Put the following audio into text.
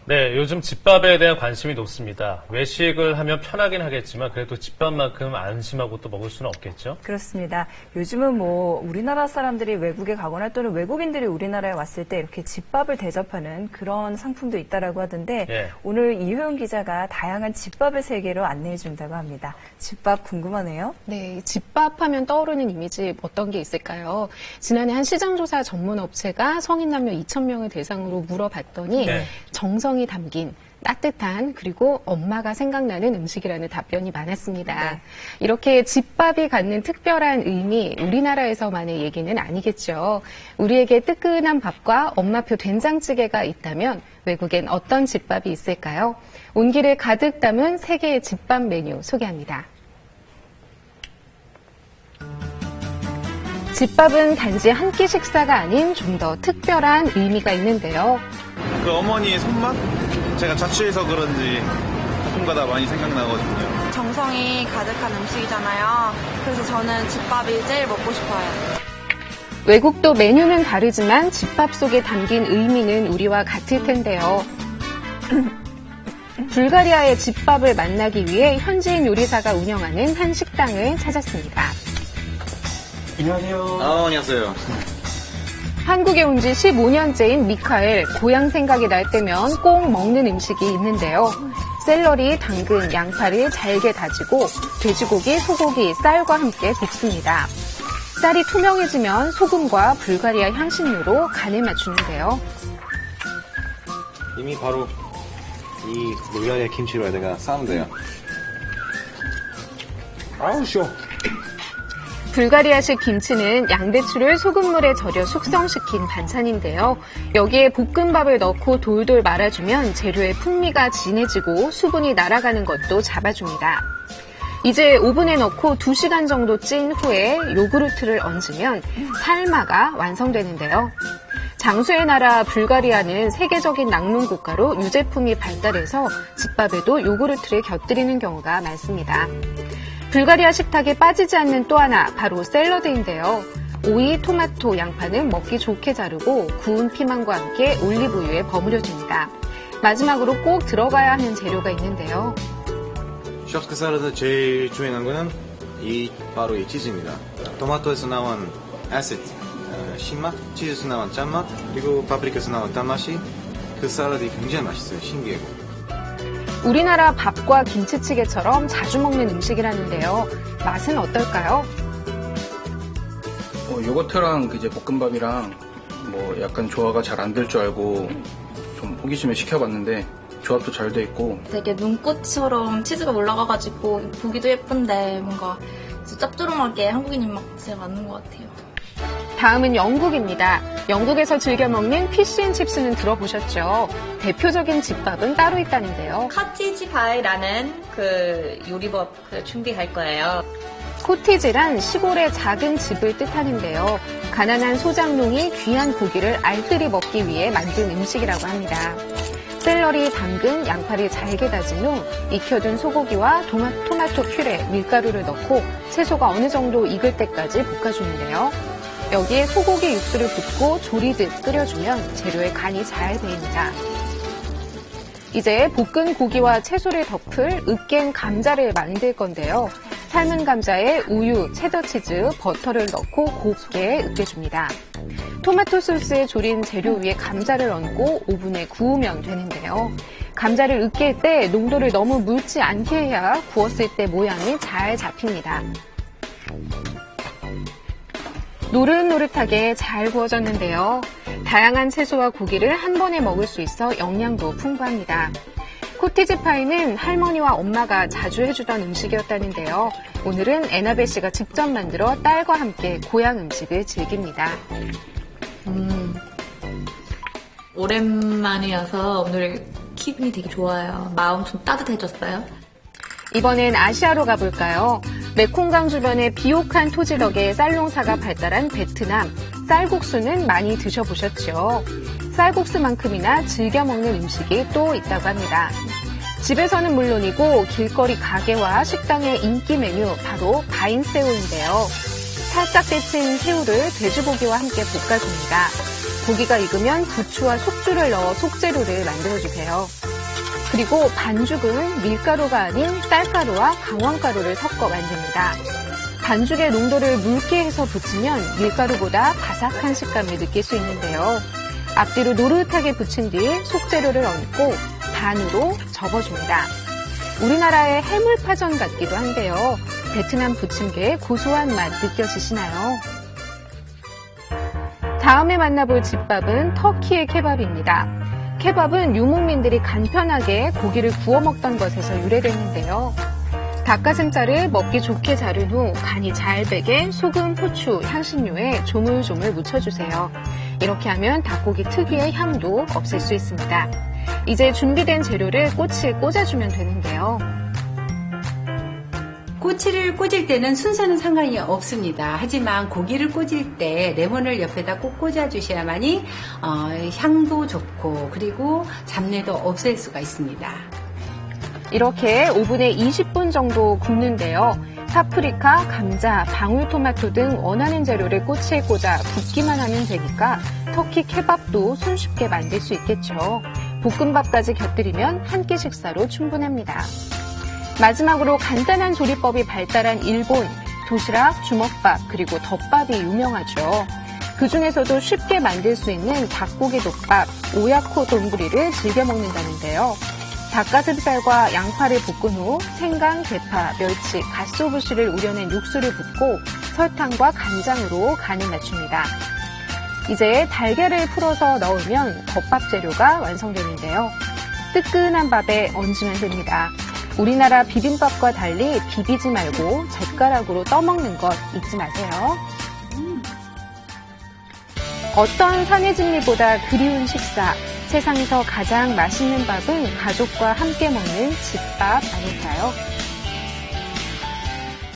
네, 요즘 집밥에 대한 관심이 높습니다. 외식을 하면 편하긴 하겠지만 그래도 집밥만큼 안심하고 또 먹을 수는 없겠죠? 그렇습니다. 요즘은 우리나라 사람들이 외국에 가거나 또는 외국인들이 우리나라에 왔을 때 이렇게 집밥을 대접하는 그런 상품도 있다라고 하던데 예. 오늘 이효영 기자가 다양한 집밥의 세계로 안내해 준다고 합니다. 집밥 궁금하네요. 네, 집밥하면 떠오르는 이미지 어떤 게 있을까요? 지난해 한 시장조사 전문 업체가 성인 남녀 2,000명을 대상으로 물어봤더니 네. 정성이 담긴 따뜻한 그리고 엄마가 생각나는 음식이라는 답변이 많았습니다. 네. 이렇게 집밥이 갖는 특별한 의미, 우리나라에서만의 얘기는 아니겠죠. 우리에게 뜨끈한 밥과 엄마표 된장찌개가 있다면 외국엔 어떤 집밥이 있을까요? 온기를 가득 담은 세계의 집밥 메뉴 소개합니다. 집밥은 단지 한 끼 식사가 아닌 좀 더 특별한 의미가 있는데요. 그 어머니의 손맛? 제가 자취해서 그런지 가끔가다 많이 생각나거든요. 정성이 가득한 음식이잖아요. 그래서 저는 집밥이 제일 먹고 싶어요. 외국도 메뉴는 다르지만 집밥 속에 담긴 의미는 우리와 같을 텐데요. 불가리아의 집밥을 만나기 위해 현지인 요리사가 운영하는 한 식당을 찾았습니다. 안녕하세요. 안녕하세요. 한국에 온 지 15년째인 미카엘, 고향 생각이 날 때면 꼭 먹는 음식이 있는데요. 샐러리, 당근, 양파를 잘게 다지고 돼지고기, 소고기, 쌀과 함께 볶습니다. 쌀이 투명해지면 소금과 불가리아 향신료로 간을 맞추는데요. 이미 바로 이 불가리아 김치로 내가 싸면 돼요. 아우 쉬워. 불가리아식 김치는 양배추를 소금물에 절여 숙성시킨 반찬인데요. 여기에 볶음밥을 넣고 돌돌 말아주면 재료의 풍미가 진해지고 수분이 날아가는 것도 잡아줍니다. 이제 오븐에 넣고 2시간 정도 찐 후에 요구르트를 얹으면 삶아가 완성되는데요. 장수의 나라 불가리아는 세계적인 낙농 국가로 유제품이 발달해서 집밥에도 요구르트를 곁들이는 경우가 많습니다. 불가리아 식탁에 빠지지 않는 또 하나 바로 샐러드인데요. 오이, 토마토, 양파는 먹기 좋게 자르고 구운 피망과 함께 올리브유에 버무려줍니다. 마지막으로 꼭 들어가야 하는 재료가 있는데요. 샤프크 샐러드 제일 중요한 거는 바로 이 치즈입니다. 토마토에서 나온 아시드, 신맛, 치즈에서 나온 짠맛, 그리고 파프리카에서 나온 단맛이 그 샐러드가 굉장히 맛있어요. 신기하고. 우리나라 밥과 김치찌개처럼 자주 먹는 음식이라는데요. 맛은 어떨까요? 요거트랑 이제 볶음밥이랑 약간 조화가 잘 안 될 줄 알고 좀 호기심에 시켜봤는데 조합도 잘 돼 있고 되게 눈꽃처럼 치즈가 올라가가지고 보기도 예쁜데 뭔가 짭조름하게 한국인 입맛에 맞는 것 같아요. 다음은 영국입니다. 영국에서 즐겨 먹는 피쉬앤칩스는 들어보셨죠? 대표적인 집밥은 따로 있다는데요. 카티지 파이라는 그 요리법 준비할 거예요. 코티지란 시골의 작은 집을 뜻하는데요. 가난한 소장농이 귀한 고기를 알뜰히 먹기 위해 만든 음식이라고 합니다. 샐러리, 당근, 양파를 잘게 다진 후 익혀둔 소고기와 토마토 퓨레, 밀가루를 넣고 채소가 어느 정도 익을 때까지 볶아주는데요. 여기에 소고기 육수를 붓고 조리듯 끓여주면 재료에 간이 잘 배입니다. 이제 볶은 고기와 채소를 덮을 으깬 감자를 만들 건데요. 삶은 감자에 우유, 체더치즈, 버터를 넣고 곱게 으깨줍니다. 토마토 소스에 졸인 재료 위에 감자를 얹고 오븐에 구우면 되는데요. 감자를 으깰 때 농도를 너무 묽지 않게 해야 구웠을 때 모양이 잘 잡힙니다. 노릇노릇하게 잘 구워졌는데요. 다양한 채소와 고기를 한 번에 먹을 수 있어 영양도 풍부합니다. 코티지 파이는 할머니와 엄마가 자주 해주던 음식이었다는데요. 오늘은 에나벨 씨가 직접 만들어 딸과 함께 고향 음식을 즐깁니다. 오랜만이어서 오늘 기분이 되게 좋아요. 마음 좀 따뜻해졌어요. 이번엔 아시아로 가볼까요? 메콩강 주변의 비옥한 토지 덕에 쌀농사가 발달한 베트남. 쌀국수는 많이 드셔보셨죠? 쌀국수만큼이나 즐겨 먹는 음식이 또 있다고 합니다. 집에서는 물론이고 길거리 가게와 식당의 인기 메뉴 바로 바인새우인데요. 살짝 데친 새우를 돼지고기와 함께 볶아줍니다. 고기가 익으면 부추와 속주를 넣어 속재료를 만들어주세요. 그리고 반죽은 밀가루가 아닌 쌀가루와 강황가루를 섞어 만듭니다. 반죽의 농도를 묽게 해서 부치면 밀가루보다 바삭한 식감을 느낄 수 있는데요. 앞뒤로 노릇하게 부친 뒤 속재료를 얹고 반으로 접어줍니다. 우리나라의 해물파전 같기도 한데요. 베트남 부침개의 고소한 맛 느껴지시나요? 다음에 만나볼 집밥은 터키의 케밥입니다. 케밥은 유목민들이 간편하게 고기를 구워 먹던 것에서 유래됐는데요. 닭가슴살을 먹기 좋게 자른 후 간이 잘 배게 소금, 후추, 향신료에 조물조물 묻혀주세요. 이렇게 하면 닭고기 특유의 향도 없앨 수 있습니다. 이제 준비된 재료를 꼬치에 꽂아주면 되는데요. 꼬치를 꽂을 때는 순서는 상관이 없습니다. 하지만 고기를 꽂을 때 레몬을 옆에다 꼭 꽂아주셔야만이 향도 좋고 그리고 잡내도 없앨 수가 있습니다. 이렇게 오븐에 20분 정도 굽는데요. 파프리카, 감자, 방울토마토 등 원하는 재료를 꼬치에 꽂아 굽기만 하면 되니까 터키 케밥도 손쉽게 만들 수 있겠죠. 볶음밥까지 곁들이면 한 끼 식사로 충분합니다. 마지막으로 간단한 조리법이 발달한 일본, 도시락, 주먹밥, 그리고 덮밥이 유명하죠. 그 중에서도 쉽게 만들 수 있는 닭고기 덮밥, 오야코 돈부리를 즐겨 먹는다는데요. 닭가슴살과 양파를 볶은 후 생강, 대파, 멸치, 갓소부시를 우려낸 육수를 붓고 설탕과 간장으로 간을 맞춥니다. 이제 달걀을 풀어서 넣으면 덮밥 재료가 완성되는데요. 뜨끈한 밥에 얹으면 됩니다. 우리나라 비빔밥과 달리 비비지 말고 젓가락으로 떠먹는 것 잊지 마세요. 어떤 산의 진미보다 그리운 식사, 세상에서 가장 맛있는 밥은 가족과 함께 먹는 집밥 아닐까요?